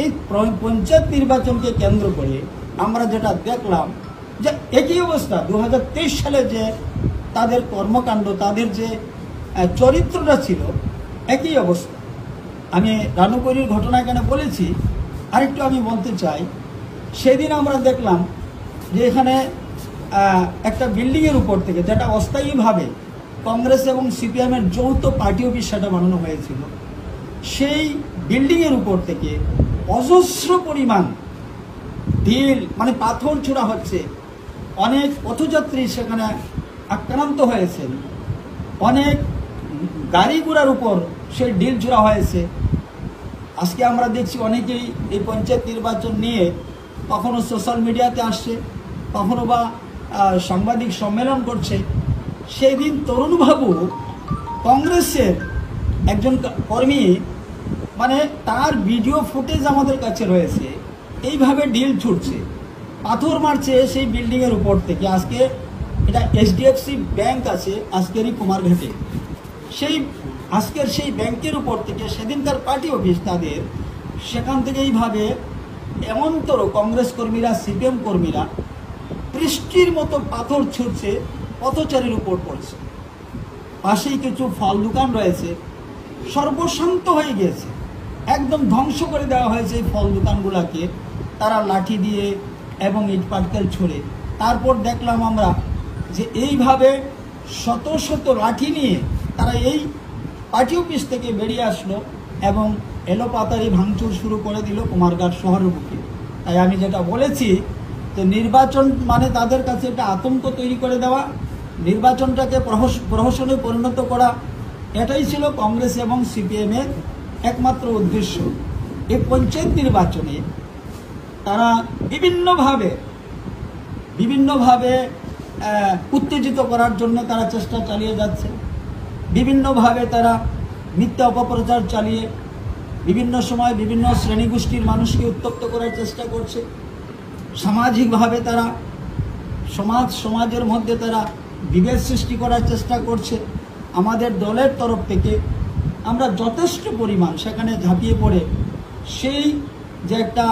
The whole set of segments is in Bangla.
এই পঞ্চায়েত নির্বাচনকে কেন্দ্র করে আমরা যেটা দেখলাম যে একই অবস্থা 2023 সালে যে তাদের কর্মকাণ্ড, তাদের যে চরিত্রটা ছিল, একই অবস্থা। আমি রানুকরির ঘটনা এখানে বলেছি, আরেকটু আমি বলতে চাই। সেদিন আমরা দেখলাম যে এখানে একটা বিল্ডিংয়ের উপর থেকে, যেটা অস্থায়ীভাবে কংগ্রেস এবং সিপিএমের যৌথ পার্টি অফিস সেটা বানানো হয়েছিল, সেই বিল্ডিংয়ের উপর থেকে অজস্র পরিমাণ ঢিল মানে পাথর ছোড়া হচ্ছে। অনেক পথযাত্রী সেখানে আক্রান্ত হয়েছেন, অনেক গাড়ি ঘোড়ার উপর সেই ঢিল ছোড়া হয়েছে। আজকে আমরা দেখছি অনেকেই এই পঞ্চায়েত নির্বাচন নিয়ে কখনো সোশ্যাল মিডিয়াতে আসছে, কখনো বা সাংবাদিক সম্মেলন করছে। সেই দিন তরুণবাবু কংগ্রেসের একজন কর্মী, মানে তার ভিডিও ফুটেজ আমাদের কাছে রয়েছে, এইভাবে ঢিল ছুটছে, পাথর মারছে সেই বিল্ডিংয়ের উপর থেকে। আজকে এটা HDFC ব্যাংক আছে আজকেরই কুমারঘাটে, সেই ব্যাংকের উপর থেকে সেদিনকার পার্টি অফিস তাদের, সেখান থেকে এইভাবে এমনতর কংগ্রেস কর্মীরা, সিপিএম কর্মীরা বৃষ্টির মতো পাথর ছুটছে, পথচারীর উপর পড়ছে। পাশেই কিছু ফল দোকান রয়েছে, সর্বশান্ত হয়ে গিয়েছে, একদম ধ্বংস করে দেওয়া হয়েছে এই ফল দোকানগুলোকে তারা লাঠি দিয়ে এবং ইট পাটকেল ছুঁড়ে। তারপর দেখলাম আমরা যে এইভাবে শত শত লাঠি নিয়ে তারা এই পার্টি অফিস থেকে বেরিয়ে আসলো এবং এলোপাতারি ভাঙচুর শুরু করে দিল কুমারঘাট শহরের বুকে। তাই আমি যেটা বলেছি, তো নির্বাচন মানে তাদের কাছে একটা আতঙ্ক তৈরি করে দেওয়া, নির্বাচনটাকে প্রহসনে পরিণত করা, এটাই ছিল কংগ্রেস এবং সিপিএমের একমাত্র উদ্দেশ্য। এই পঞ্চায়েত নির্বাচনে তারা বিভিন্নভাবে উত্তেজিত করার জন্য তারা চেষ্টা চালিয়ে যাচ্ছে, বিভিন্নভাবে তারা মিথ্যা অপপ্রচার চালিয়ে বিভিন্ন সময় বিভিন্ন শ্রেণীগোষ্ঠীর মানুষকে উত্তপ্ত করার চেষ্টা করছে। সামাজিকভাবে তারা সমাজের মধ্যে তারা বিভেদ সৃষ্টি করার চেষ্টা করছে। আমাদের দলের তরফ থেকে আমরা যথেষ্ট পরিমাণ সেখানে ঝাঁপিয়ে পড়ে সেই যে একটা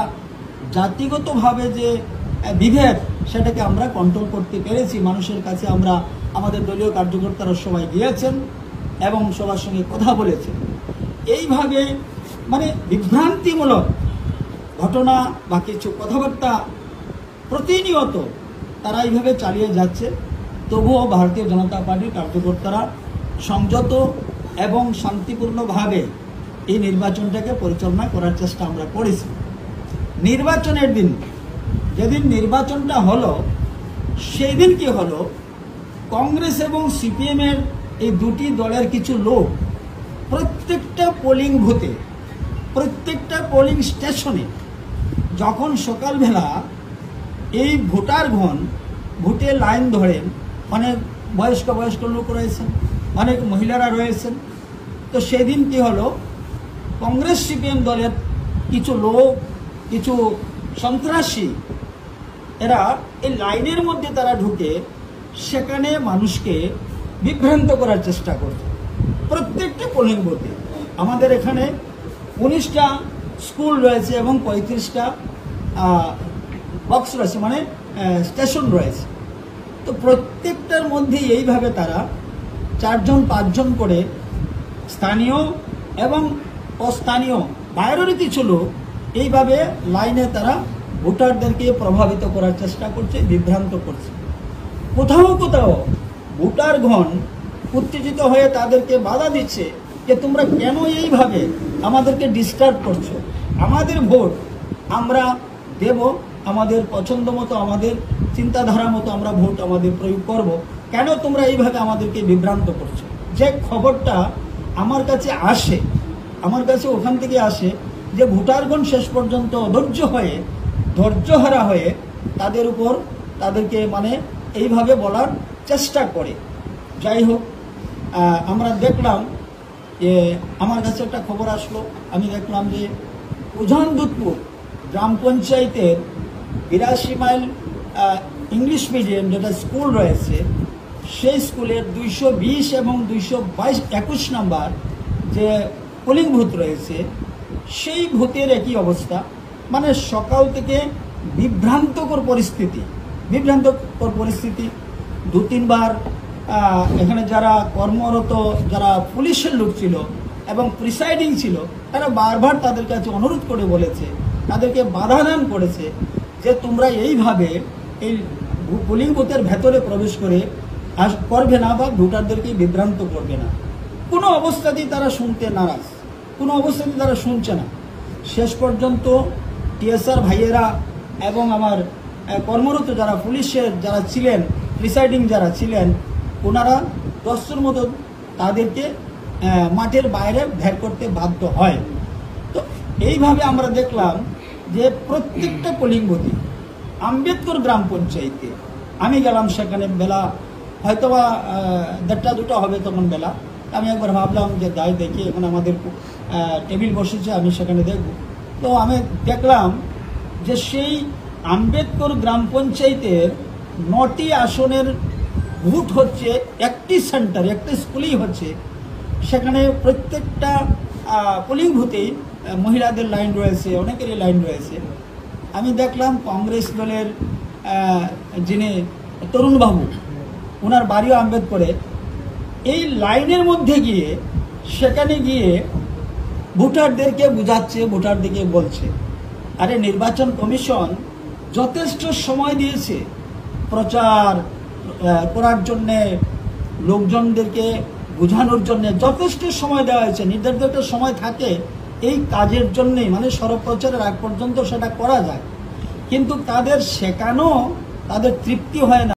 জাতিগতভাবে যে বিভেদ, সেটাকে আমরা কন্ট্রোল করতে পেরেছি। মানুষের কাছে আমরা, আমাদের দলীয় কার্যকর্তারা সবাই গিয়েছেন এবং সবার সঙ্গে কথা বলেছেন। এইভাবে মানে বিভ্রান্তিমূলক ঘটনা বা কিছু কথাবার্তা প্রতিনিয়ত তারা এইভাবে চালিয়ে যাচ্ছে। তবুও ভারতীয় জনতা পার্টির কার্যকর্তারা সংযত এবং শান্তিপূর্ণভাবে এই নির্বাচনটাকে পরিচালনা করার চেষ্টা আমরা করেছি। নির্বাচনের দিন, যেদিন নির্বাচনটা হলো, সেই দিন কি হলো, কংগ্রেস এবং সিপিএমের এই দুটি দলের কিছু লোক প্রত্যেকটা পোলিং বুথে, প্রত্যেকটা পোলিং স্টেশনে যখন সকালবেলা এই ভোটারগণ ভোটে লাইন ধরেন, অনেক বয়স্ক লোক রয়েছেন, অনেক মহিলারা রয়েছেন, তো সেদিন কি হলো, কংগ্রেস সিপিএম দলের কিছু লোক, কিছু সন্ত্রাসী, এরা এই লাইনের মধ্যে তারা ঢুকে সেখানে মানুষকে বিভ্রান্ত করার চেষ্টা করছে। প্রত্যেকটা পোলিং বুথে আমাদের এখানে 19টা স্কুল রয়েছে এবং 35টা বক্স রয়েছে, মানে স্টেশন রয়েছে। তো প্রত্যেকটার মধ্যে এইভাবে তারা 4-5 জন করে স্থানীয় এবং অস্থানীয় বাইরের কিছু লোক এইভাবে লাইনে তারা ভোটারদেরকে প্রভাবিত করার চেষ্টা করছে, বিভ্রান্ত করছে। কোথাও কোথাও ভোটারগণ উত্তেজিত হয়ে তাদেরকে বাধা দিচ্ছে যে তোমরা কেন এইভাবে আমাদেরকে ডিস্টার্ব করছো, আমাদের ভোট আমরা দেব, আমাদের পছন্দ মতো, আমাদের চিন্তাধারা মতো আমরা ভোট আমাদের প্রয়োগ করব, কেন তোমরা এইভাবে আমাদেরকে বিভ্রান্ত করছো। যে খবরটা আমার কাছে আসে, আমার কাছে ওখান থেকে আসে যে ভোটারগণ শেষ পর্যন্ত ধৈর্যহারা হয়ে তাদের উপর তাদেরকে মানে এইভাবে বলার চেষ্টা করে। যাই হোক, আমরা দেখলাম যে আমার কাছে একটা খবর আসলো, আমি দেখলাম যে উজানদুতপুর গ্রাম পঞ্চায়েতের 82 মাইল ইংলিশ মিডিয়াম যেটা স্কুল রয়েছে, সেই স্কুলের 220 এবং 221 নাম্বার যে পোলিং বুথ রয়েছে, সেই বুথের একই অবস্থা। মানে সকাল থেকে বিভ্রান্তকর পরিস্থিতি 2-3 বার এখানে যারা কর্মরত যারা পুলিশের লোক ছিল এবং প্রিসাইডিং ছিল তারা বারবার তাদের কাছে অনুরোধ করে বলেছে, তাদেরকে বাধা দান করেছে যে তোমরা এইভাবে এই পোলিং বুথের ভেতরে প্রবেশ করবে না বা ভোটারদেরকে বিভ্রান্ত করবে না। কোনো অবস্থাতেই তারা শুনতে নারাজ, কোনো অবস্থাতেই তারা শুনছে না। শেষ পর্যন্ত টিএসআর ভাইয়েরা এবং আমার কর্মরত যারা পুলিশের যারা ছিলেন, প্রিসাইডিং যারা ছিলেন, ওনারা 10জন মতো তাদেরকে মাঠের বাইরে বের করতে বাধ্য হয়। তো এইভাবে আমরা দেখলাম যে প্রত্যেকটা পোলিং বুথে আম্বেদকর গ্রাম পঞ্চায়েতে আমি গেলাম, সেখানে বেলা হয়তোবা 1:30-2টা হবে তখন বেলা। আমি একবার ভাবলাম যে যাই দেখি, এখন আমাদের টেবিল বসেছে, আমি সেখানে দেখব। তো আমি দেখলাম যে সেই আম্বেদকর গ্রাম পঞ্চায়েতের 9টি আসনের ভোট হচ্ছে একটি সেন্টার, একটি স্কুলেই হচ্ছে। সেখানে প্রত্যেকটা পোলিং বুথেই মহিলাদের লাইন রয়েছে, অনেকেরই লাইন রয়েছে। আমি দেখলাম কংগ্রেস দলের যিনি তরুণবাবু, ওনার বাড়িও আম্বেদকরে, এই লাইনের মধ্যে গিয়ে সেখানে গিয়ে ভোটারদেরকে বুঝাচ্ছে, ভোটারদেরকে বলছে, আরে নির্বাচন কমিশন যথেষ্ট সময় দিয়েছে প্রচার করার জন্যে, লোকজনদেরকে বোঝানোর জন্য যথেষ্ট সময় দেওয়া হয়েছে। নির্ধারিত একটা সময় থাকে এই কাজের জন্যেই, মানে সরপ্রচারের আগ পর্যন্ত সেটা করা যায়, কিন্তু তাদের শেখানো তাদের তৃপ্তি হয় না।